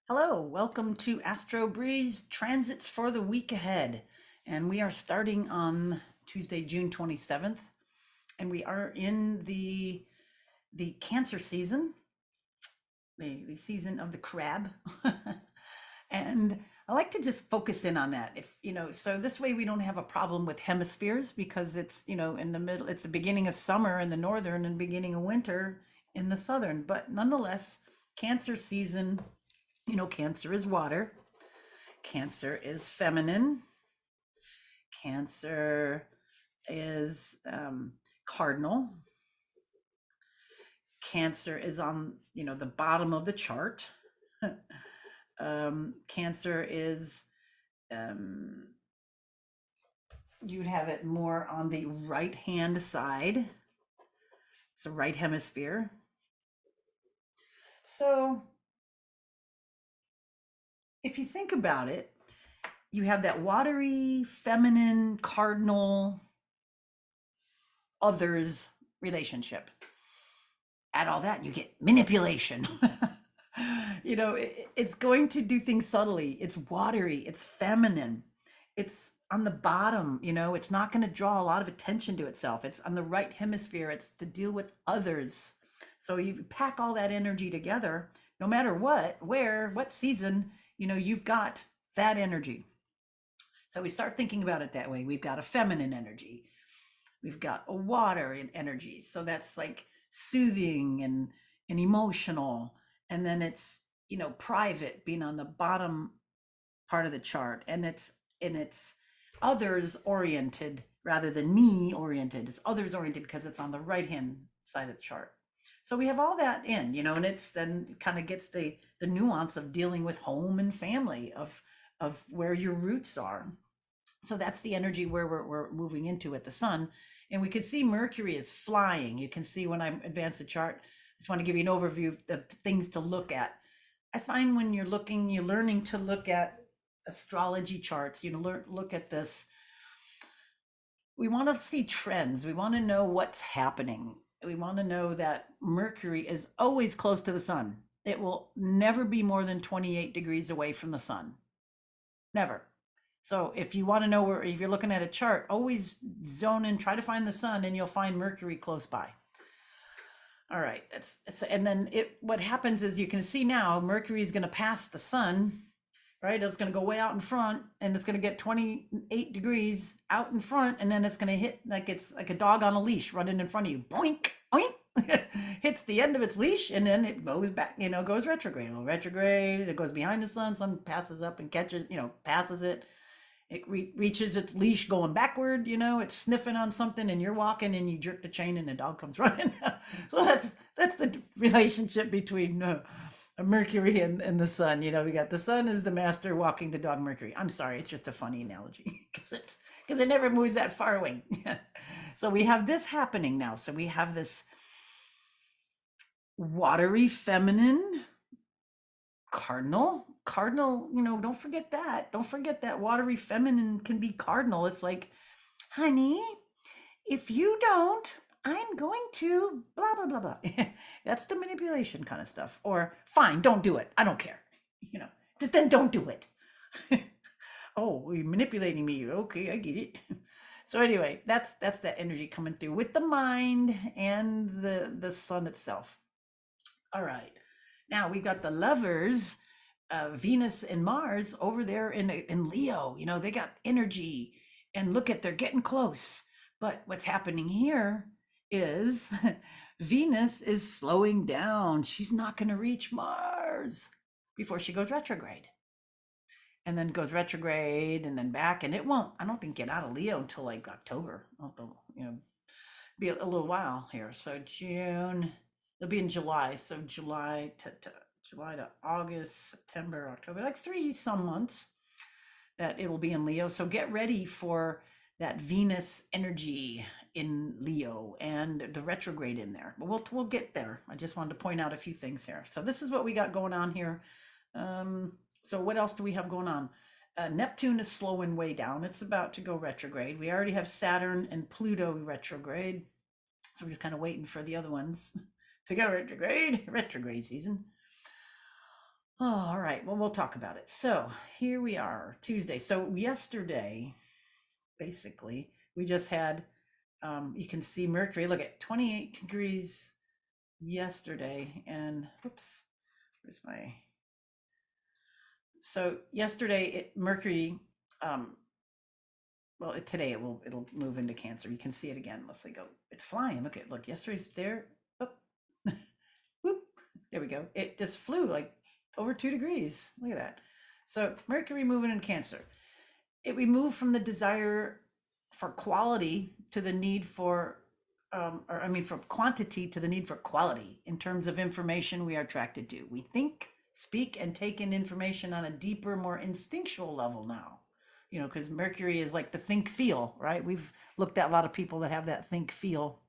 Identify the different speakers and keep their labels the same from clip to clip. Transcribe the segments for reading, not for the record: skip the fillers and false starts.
Speaker 1: Hello, welcome to Astro Breeze transits for the week ahead. And we are starting on Tuesday, June 27th. And we are in the Cancer season, the season of the crab. And I like to just focus in on that. So this way we don't have a problem with hemispheres because it's, in the middle, it's the beginning of summer in the northern and beginning of winter in the southern. But nonetheless, Cancer season, Cancer is water. Cancer is feminine. Cancer is cardinal. Cancer is on, the bottom of the chart. Cancer is, um, you'd have it more on the right hand side. It's the right hemisphere. So if you think about it, you have that watery, feminine, cardinal, others relationship. Add all that, you get manipulation. It's going to do things subtly. It's watery, it's feminine, it's on the bottom. It's not going to draw a lot of attention to itself. It's on the right hemisphere. It's to deal with others. So you pack all that energy together, no matter what, where, what season, you've got that energy. So we start thinking about it that way. We've got a feminine energy, we've got a water energy. So that's like soothing and emotional. And then it's, private, being on the bottom part of the chart. And it's others oriented rather than me oriented. It's others oriented because it's on the right hand side of the chart. So we have all that in, and it's then kind of gets the nuance of dealing with home and family, of where your roots are. So that's the energy where we're moving into at the sun. And we can see Mercury is flying. You can see when I advance the chart, I just want to give you an overview of the things to look at. I find when you're learning to look at astrology charts, look at this. We want to see trends. We want to know what's happening. We want to know that Mercury is always close to the sun. It will never be more than 28 degrees away from the sun. Never. So if you want to know if you're looking at a chart, always zone in, try to find the sun, and you'll find Mercury close by. All right, and then what happens is, you can see now Mercury is going to pass the sun, right? It's going to go way out in front, and it's going to get 28 degrees out in front, and then it's going to hit like it's like a dog on a leash running in front of you. Boink, boink. Hits the end of its leash, and then it goes back, goes retrograde. It goes behind the sun passes up and catches, passes it. It reaches its leash going backward, it's sniffing on something, and you're walking and you jerk the chain and the dog comes running. So that's the relationship between Mercury and the sun. We got the sun is the master walking the dog Mercury. I'm sorry, it's just a funny analogy because it never moves that far away. So we have this happening now. So we have this watery feminine cardinal, don't forget that watery feminine can be cardinal. It's like, honey, if you don't, I'm going to blah blah blah blah. That's the manipulation kind of stuff. Or fine, don't do it, I don't care, just then don't do it. Oh, you're manipulating me, okay, I get it. So anyway, that's that energy coming through with the mind and the sun itself. All right. Now we've got the lovers, Venus and Mars over there in Leo. They got energy, and look at, they're getting close. But what's happening here is Venus is slowing down. She's not going to reach Mars before she goes retrograde. And then goes retrograde and then back, and it won't, I don't think, get out of Leo until like October. Although, be a little while here. So June, it'll be in July. So July to August, September, October, like 3 some months that it will be in Leo. So get ready for that Venus energy in Leo and the retrograde in there. But we'll get there. I just wanted to point out a few things here. So this is what we got going on here. So what else do we have going on? Neptune is slowing way down. It's about to go retrograde. We already have Saturn and Pluto retrograde. So we're just kind of waiting for the other ones to go retrograde season. Oh, all right. Well, we'll talk about it. So here we are, Tuesday. So yesterday, basically, we just had, you can see Mercury, look at 28 degrees yesterday. And oops, where's my, so yesterday, Mercury, um, well, today it'll move into Cancer. You can see it again. Let's say go. It's flying. Look. Yesterday's there. Oh, whoop. There we go. It just flew like over 2 degrees. Look at that. So Mercury moving in Cancer. We move from the desire for quality to the need for, or I mean, from quantity to the need for quality in terms of information we are attracted to. We think, speak, and take in information on a deeper, more instinctual level now. Because Mercury is like the think feel, right? We've looked at a lot of people that have that think feel.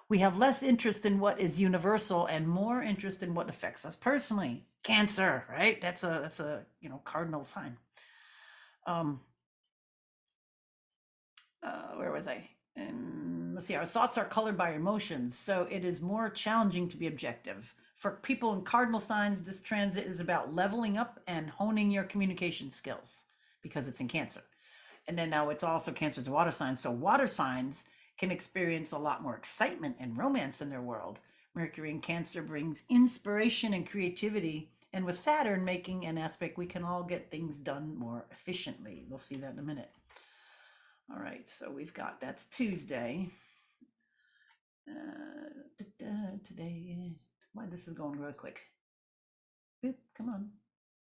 Speaker 1: We have less interest in what is universal and more interest in what affects us personally. Cancer, right? That's a cardinal sign. Um, where was I? Let's see, our thoughts are colored by emotions, so it is more challenging to be objective. For people in cardinal signs, this transit is about leveling up and honing your communication skills because it's in Cancer. And then now it's also Cancer's water signs. So water signs can experience a lot more excitement and romance in their world. Mercury in Cancer brings inspiration and creativity. And with Saturn making an aspect, we can all get things done more efficiently. We'll see that in a minute. All right, so that's Tuesday. Today, why this is going real quick. Boop, come on.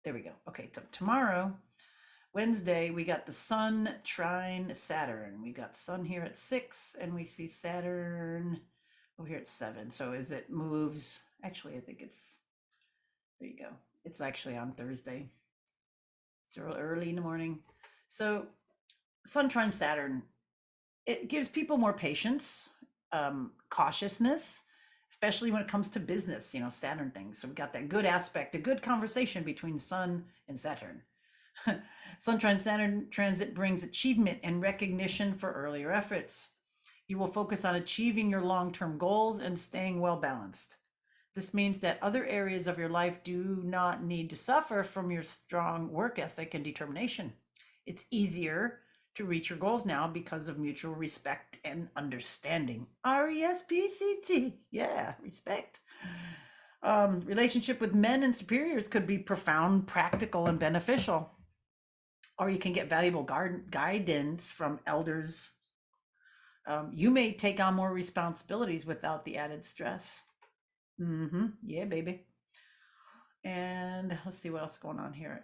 Speaker 1: There we go. Okay, so tomorrow, Wednesday, we got the Sun trine Saturn. We got Sun here at 6, and we see Saturn over here at 7. So as it moves, actually, I think there you go. It's actually on Thursday. It's early in the morning. So Sun trine Saturn, it gives people more patience, cautiousness, especially when it comes to business, Saturn things. So we got that good aspect, a good conversation between Sun and Saturn. Sun trine Saturn transit brings achievement and recognition for earlier efforts. You will focus on achieving your long-term goals and staying well balanced. This means that other areas of your life do not need to suffer from your strong work ethic and determination. It's easier to reach your goals now because of mutual respect and understanding. RESPCT. Yeah, respect. Relationship with men and superiors could be profound, practical, and beneficial. Or you can get valuable guidance from elders. You may take on more responsibilities without the added stress. Yeah, baby. And let's see what else is going on here.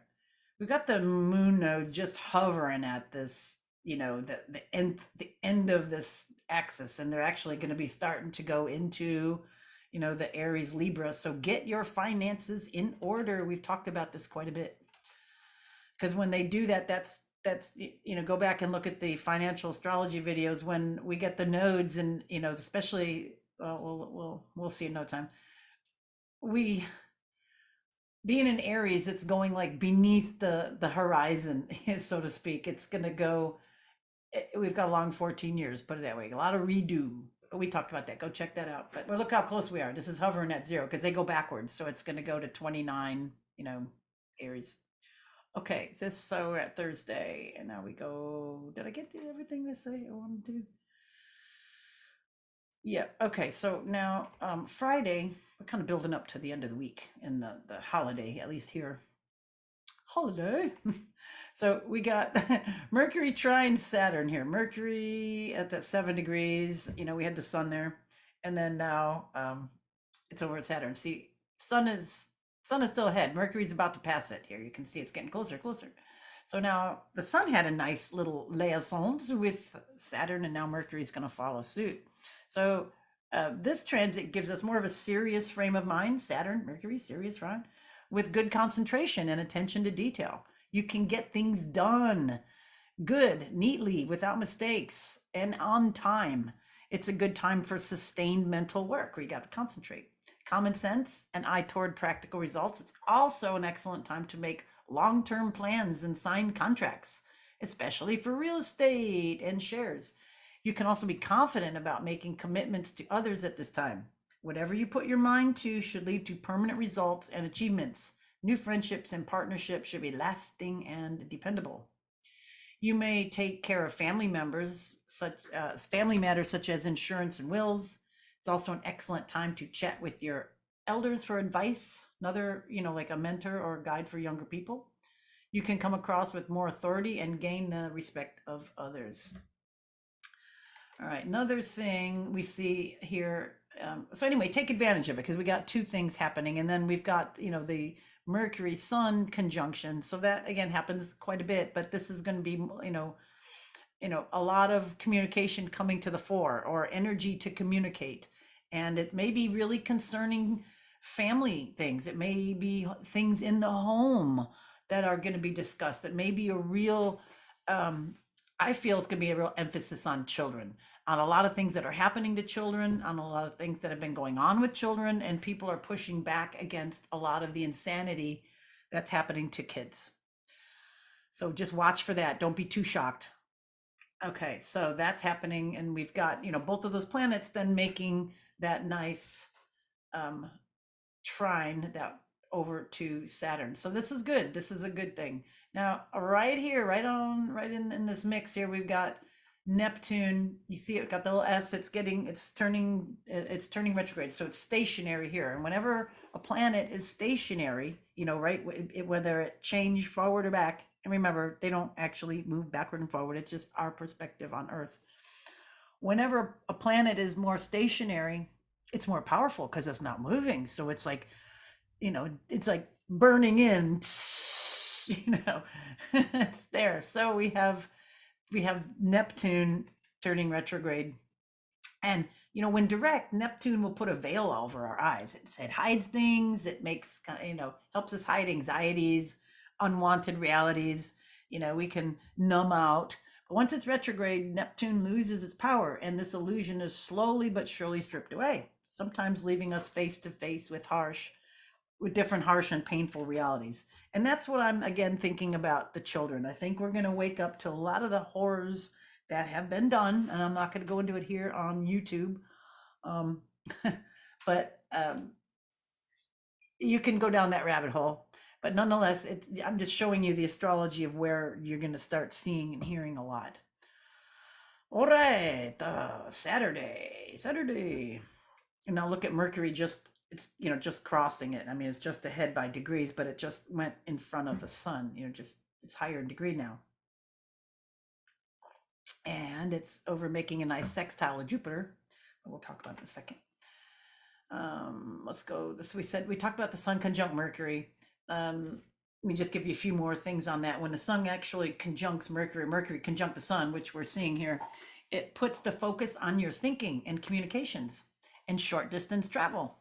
Speaker 1: We've got the moon nodes just hovering at this, the end of this axis, and they're actually going to be starting to go into, the Aries Libra. So get your finances in order. We've talked about this quite a bit. Because when they do that, that's go back and look at the financial astrology videos when we get the nodes, and especially we'll see in no time. We being in Aries, it's going like beneath the horizon, so to speak. It's gonna go. We've got a long 14 years, put it that way. A lot of redo. But we talked about that. Go check that out. But look how close we are. This is hovering at 0 because they go backwards, so it's gonna go to 29. Aries. Okay, so we're at Thursday, and now we go. Did I get to everything to say I wanted to? Yeah. Okay. So now Friday, we're kind of building up to the end of the week and the holiday, at least here. Holiday. So we got Mercury trine Saturn here. Mercury at that 7 degrees. We had the sun there, and then now it's over at Saturn. See, sun is still ahead. Mercury's about to pass it here. You can see it's getting closer, closer. So now the sun had a nice little liaisons with Saturn, and now Mercury's going to follow suit. So this transit gives us more of a serious frame of mind. Saturn, Mercury, serious frame, with good concentration and attention to detail. You can get things done good, neatly, without mistakes, and on time. It's a good time for sustained mental work where you got to concentrate. Common sense and eye toward practical results. It's also an excellent time to make long-term plans and sign contracts, especially for real estate and shares. You can also be confident about making commitments to others at this time. Whatever you put your mind to should lead to permanent results and achievements. New friendships and partnerships should be lasting and dependable. You may take care of family members, such family matters such as insurance and wills. It's also an excellent time to chat with your elders for advice, another, like a mentor or a guide for younger people. You can come across with more authority and gain the respect of others. All right, another thing we see here. So anyway, take advantage of it because we got two things happening, and then we've got the Mercury Sun conjunction. So that again happens quite a bit, but this is going to be a lot of communication coming to the fore or energy to communicate, and it may be really concerning family things. It may be things in the home that are going to be discussed. It may be a real I feel it's going to be a real emphasis on children, on a lot of things that are happening to children, on a lot of things that have been going on with children, and people are pushing back against a lot of the insanity that's happening to kids. So just watch for that. Don't be too shocked. Okay, so that's happening, and we've got, both of those planets then making that nice trine that over to Saturn. So this is good. This is a good thing. Now, right here, right in this mix here, we've got Neptune. You see it got the little S. It's turning retrograde. So it's stationary here. And whenever a planet is stationary, right, whether it change forward or back, and remember, they don't actually move backward and forward. It's just our perspective on Earth. Whenever a planet is more stationary, it's more powerful because it's not moving. So it's like, it's like burning in, it's there. So we have Neptune turning retrograde. And, when direct, Neptune will put a veil over our eyes. It hides things. It makes, helps us hide anxieties, unwanted realities. We can numb out. But once it's retrograde, Neptune loses its power, and this illusion is slowly but surely stripped away, sometimes leaving us face to face with different harsh and painful realities. And that's what I'm again thinking about the children. I think we're going to wake up to a lot of the horrors that have been done, and I'm not going to go into it here on YouTube. But you can go down that rabbit hole. But nonetheless, I'm just showing you the astrology of where you're going to start seeing and hearing a lot. All right, Saturday. And now look at Mercury it's just crossing it. I mean, it's just ahead by degrees, but it just went in front of the sun. It's higher in degree now. And it's over making a nice sextile with Jupiter. We'll talk about it in a second. Let's go. We talked about the sun conjunct Mercury. Let me just give you a few more things on that. When the sun actually conjuncts Mercury conjunct the sun, which we're seeing here, it puts the focus on your thinking and communications and short distance travel.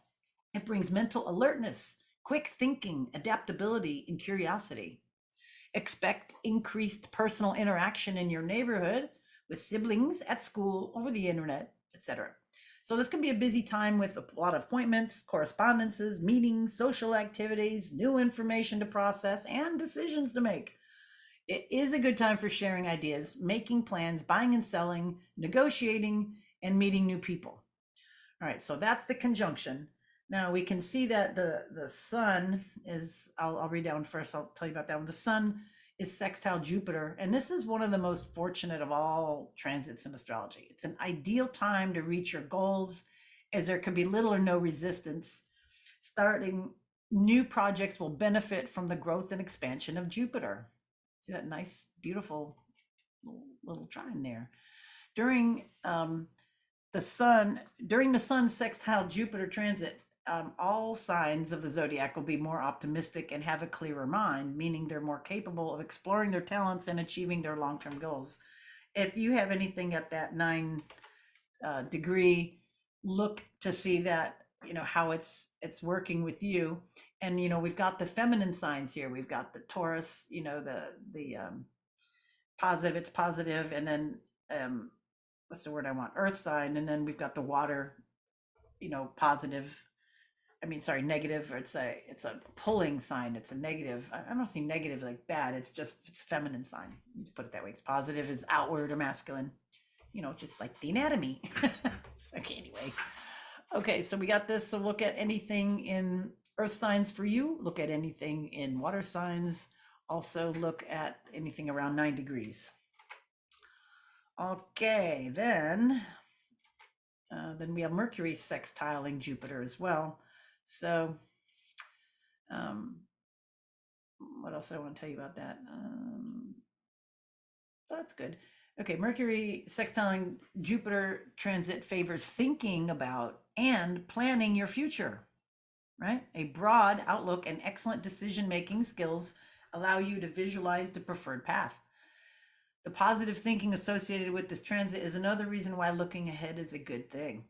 Speaker 1: It brings mental alertness, quick thinking, adaptability, and curiosity. Expect increased personal interaction in your neighborhood with siblings, at school, over the internet, etc. So this can be a busy time with a lot of appointments, correspondences, meetings, social activities, new information to process, and decisions to make. It is a good time for sharing ideas, making plans, buying and selling, negotiating, and meeting new people. All right, so that's the conjunction. Now we can see that the sun is, I'll read that one first. I'll tell you about that one. The sun is sextile Jupiter, and this is one of the most fortunate of all transits in astrology. It's an ideal time to reach your goals, as there can be little or no resistance. Starting new projects will benefit from the growth and expansion of Jupiter. See that nice, beautiful little trine there. During the sun sextile Jupiter transit, all signs of the zodiac will be more optimistic and have a clearer mind, meaning they're more capable of exploring their talents and achieving their long-term goals. If you have anything at that 9 degree, look to see that, how it's working with you. And, we've got the feminine signs here. We've got the Taurus, the positive, it's positive. And then, what's the word I want? Earth sign. And then we've got the water, positive. Negative, or it's a pulling sign. It's a negative. I don't see negative like bad. It's feminine sign. Let's put it that way. It's positive is outward or masculine. It's just like the anatomy. Okay, anyway. Okay, so we got this. So look at anything in earth signs for you, look at anything in water signs. Also look at anything around 9 degrees. Okay, then we have Mercury sextiling Jupiter as well. So what else I want to tell you about that? That's good. Okay, Mercury sextiling Jupiter transit favors thinking about and planning your future, right? A broad outlook and excellent decision-making skills allow you to visualize the preferred path. The positive thinking associated with this transit is another reason why looking ahead is a good thing.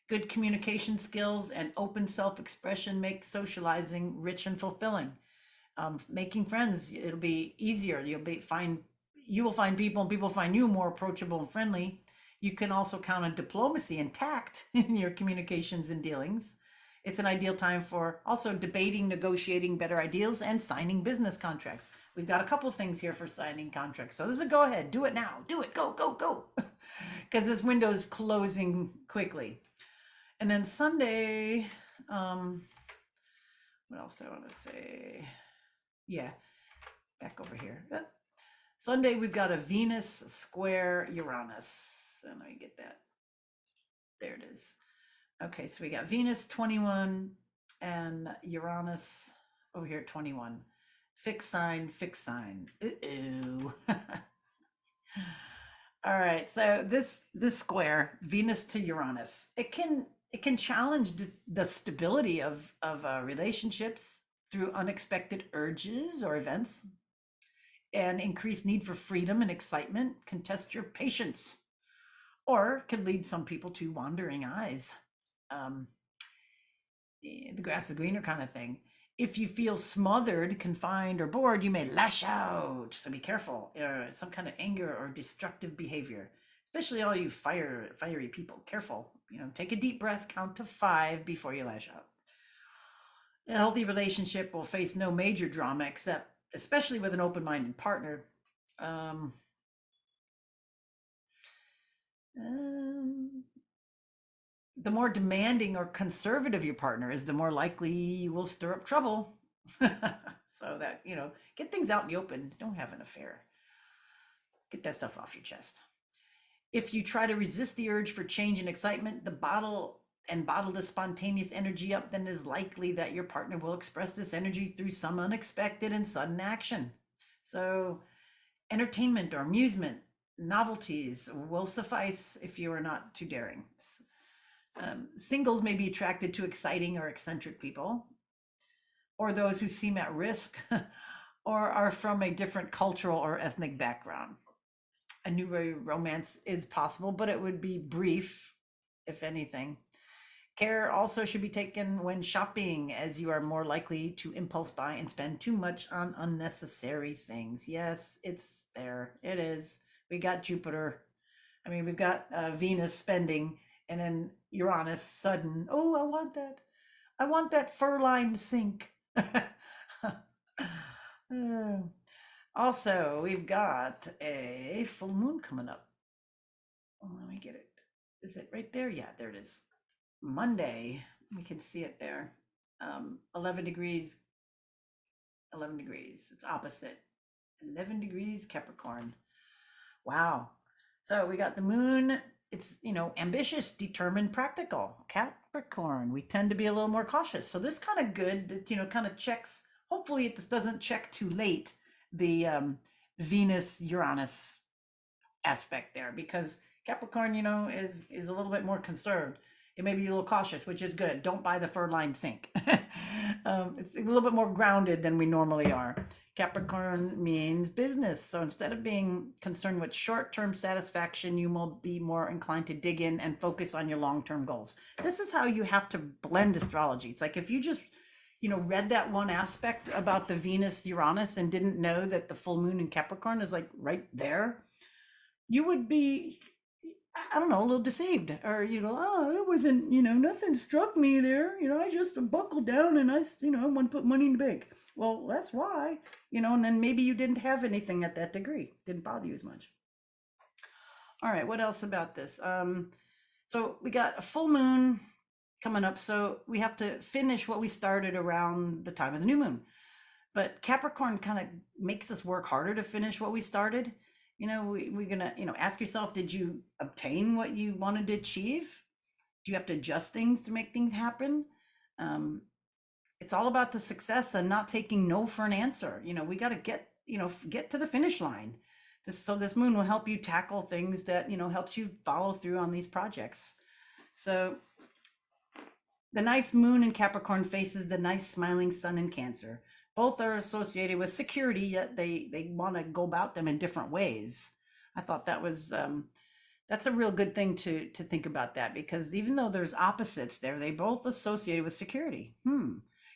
Speaker 1: Good communication skills and open self-expression make socializing rich and fulfilling. Making friends, it'll be easier. You will find people and people find you more approachable and friendly. You can also count on diplomacy and tact in your communications and dealings. It's an ideal time for also debating, negotiating better ideas, and signing business contracts. We've got a couple things here for signing contracts. So this is a go ahead. Do it now. Do it. Go, go, go. Because this window is closing quickly. And then Sunday, what else do I want to say? Yeah, back over here. Sunday, we've got a Venus square Uranus. And let me get that. There it is. Okay, so we got Venus 21 and Uranus over here at 21. Fixed sign, fixed sign. Uh-oh. All right, so this square, Venus to Uranus, it can challenge the stability of relationships through unexpected urges or events, and increased need for freedom and excitement can test your patience, or can lead some people to wandering eyes. The grass is greener kind of thing. If you feel smothered, confined, or bored, you may lash out. So be careful. Some kind of anger or destructive behavior, especially all you fiery people. Careful. Take a deep breath, count to 5 before you lash out. A healthy relationship will face no major drama, especially with an open-minded partner. The more demanding or conservative your partner is, the more likely you will stir up trouble. So that, get things out in the open. Don't have an affair. Get that stuff off your chest. If you try to resist the urge for change and excitement, bottle the spontaneous energy up, then it is likely that your partner will express this energy through some unexpected and sudden action. So entertainment or amusement, novelties will suffice if you are not too daring. Singles may be attracted to exciting or eccentric people, or those who seem at risk or are from a different cultural or ethnic background. A new romance is possible, but it would be brief, if anything. Care also should be taken when shopping, as you are more likely to impulse buy and spend too much on unnecessary things. Yes, it's there. It is. We got Jupiter. We've got Venus spending, and then Uranus sudden. Oh, I want that. I want that fur-lined sink. Also, we've got a full moon coming up. Let me get it. Is it right there? Yeah, there it is. Monday, we can see it there. 11 degrees. 11 degrees. It's opposite. 11 degrees Capricorn. Wow. So we got the moon. It's, ambitious, determined, practical. Capricorn. We tend to be a little more cautious. So this kind of good, kind of checks. Hopefully it doesn't check too late the Venus-Uranus aspect there, because Capricorn, is a little bit more conserved. It may be a little cautious, which is good. Don't buy the fur-lined sink. It's a little bit more grounded than we normally are. Capricorn means business. So instead of being concerned with short-term satisfaction, you will be more inclined to dig in and focus on your long-term goals. This is how you have to blend astrology. It's like if you just, read that one aspect about the Venus Uranus and didn't know that the full moon in Capricorn is like right there, you would be, I don't know, a little deceived. Or you go, oh, it wasn't, nothing struck me there. I just buckled down and I want to put money in the bank. Well, that's why, and then maybe you didn't have anything at that degree. Didn't bother you as much. All right, what else about this? So we got a full moon coming up. So we have to finish what we started around the time of the new moon. But Capricorn kind of makes us work harder to finish what we started. We're gonna, ask yourself, did you obtain what you wanted to achieve? Do you have to adjust things to make things happen? Um, it's all about the success and not taking no for an answer. We got to get to the finish line. This moon will help you tackle things that, helps you follow through on these projects. So the nice moon in Capricorn faces the nice smiling sun in Cancer. Both are associated with security, yet they want to go about them in different ways. I thought that's a real good thing to think about, that because even though there's opposites there, they both associated with security.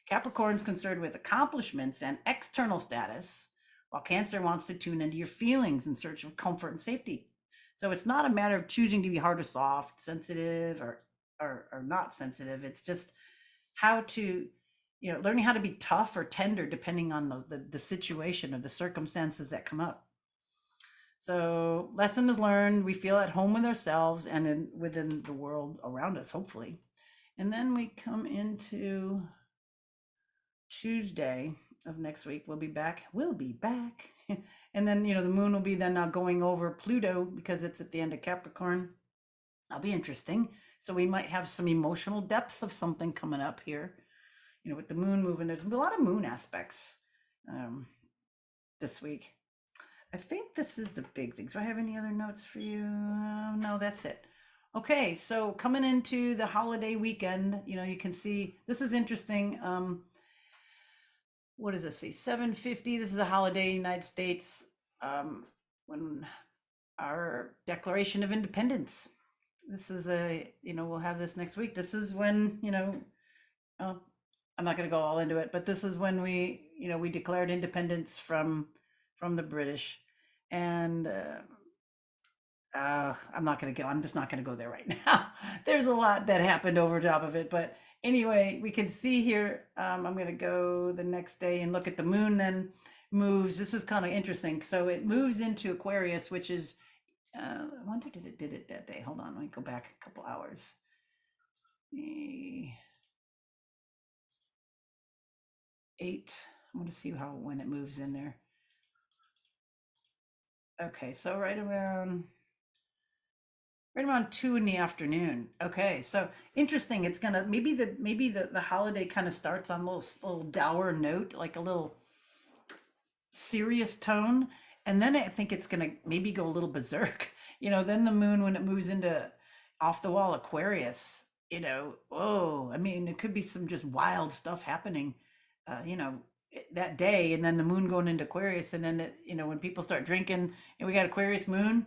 Speaker 1: Capricorn's concerned with accomplishments and external status, while Cancer wants to tune into your feelings in search of comfort and safety. So it's not a matter of choosing to be hard or soft, sensitive or not sensitive. It's just how to, learning how to be tough or tender depending on the situation or the circumstances that come up. So lesson is learned. We feel at home with ourselves and within the world around us, hopefully. And then we come into Tuesday of next week. We'll be back. And then, the moon will be then now going over Pluto because it's at the end of Capricorn. That'll be interesting. So we might have some emotional depths of something coming up here. With the moon moving, there's a lot of moon aspects this week. I think this is the big things. Do I have any other notes for you? No, that's it. Okay, so coming into the holiday weekend, you can see this is interesting. What does this say? 750. This is a holiday in the United States, when our Declaration of Independence. This is we'll have this next week. This is when, I'm not going to go all into it, but this is when we declared independence from the British. And I'm just not going to go there right now. There's a lot that happened over top of it, but anyway, we can see here, I'm going to go the next day and look at the moon then moves. This is kind of interesting. So it moves into Aquarius, which is, I wonder did it that day. Hold on, let me go back a couple hours. 8. I want to see when it moves in there. Okay, so right around 2 in the afternoon. Okay, so interesting. It's gonna maybe the holiday kind of starts on a little dour note, like a little serious tone, and then I think it's gonna maybe go a little berserk. Then the moon, when it moves into off the wall Aquarius, I mean, it could be some just wild stuff happening, that day, and then the moon going into Aquarius, and then when people start drinking and we got Aquarius moon,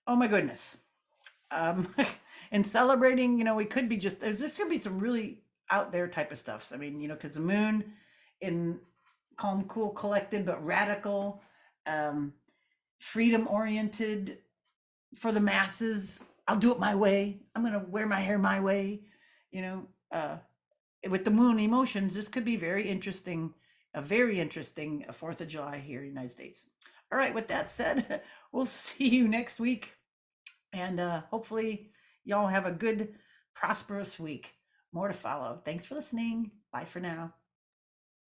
Speaker 1: oh my goodness. And celebrating, we could be there's could be some really out there type of stuff. I mean, because the moon in calm, cool, collected, but radical, freedom oriented for the masses. I'll do it my way. I'm going to wear my hair my way. With the moon emotions, this could be very interesting, a very interesting 4th of July here in the United States. All right, with that said, we'll see you next week. And hopefully y'all have a good, prosperous week. More to follow. Thanks for listening. Bye for now.